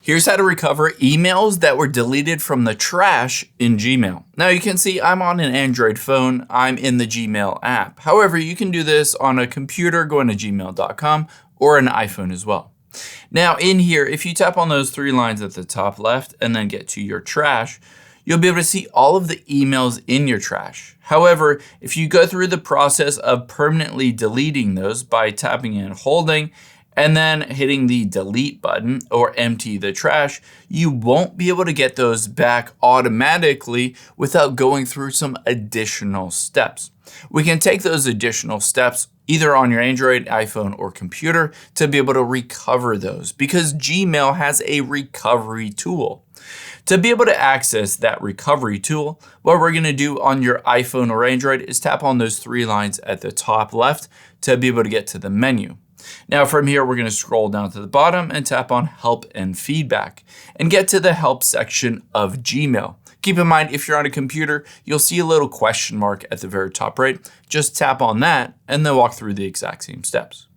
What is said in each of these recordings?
Here's how to recover emails that were deleted from the trash in Gmail. Now you can see I'm on an Android phone. I'm in the Gmail app. However, you can do this on a computer going to gmail.com or an iPhone as well. Now in here, if you tap on those three lines at the top left and then get to your trash, you'll be able to see all of the emails in your trash. However, if you go through the process of permanently deleting those by tapping and holding and then hitting the delete button or empty the trash, you won't be able to get those back automatically without going through some additional steps. We can take those additional steps either on your Android, iPhone, or computer to be able to recover those because Gmail has a recovery tool. To be able to access that recovery tool, what we're going to do on your iPhone or Android is tap on those three lines at the top left to be able to get to the menu. Now from here, we're going to scroll down to the bottom and tap on Help and Feedback and get to the Help section of Gmail. Keep in mind, if you're on a computer, you'll see a little question mark at the very top right. Just tap on that and then walk through the exact same steps.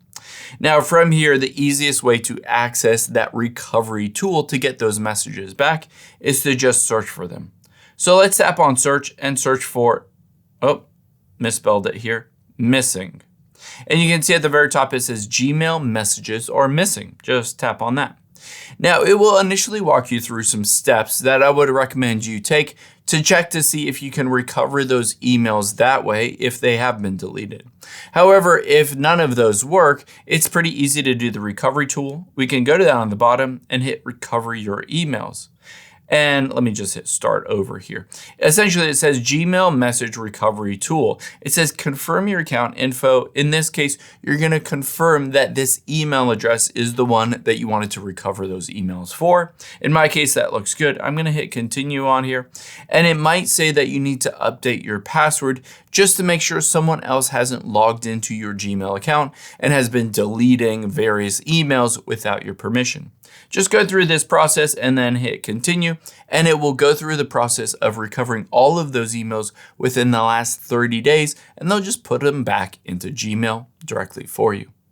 Now from here, the easiest way to access that recovery tool to get those messages back is to just search for them. So let's tap on search and search for, misspelled it here, missing. And you can see at the very top, it says Gmail messages are missing. Just tap on that. Now it will initially walk you through some steps that I would recommend you take to check to see if you can recover those emails that way if they have been deleted. However, if none of those work, it's pretty easy to do the recovery tool. We can go down on the bottom and hit recover your emails. And let me just hit start over here. Essentially, it says Gmail message recovery tool. It says confirm your account info. In this case, you're going to confirm that this email address is the one that you wanted to recover those emails for. In my case, that looks good. I'm going to hit continue on here. And it might say that you need to update your password just to make sure someone else hasn't logged into your Gmail account and has been deleting various emails without your permission. Just go through this process and then hit continue, and it will go through the process of recovering all of those emails within the last 30 days, and they'll just put them back into Gmail directly for you.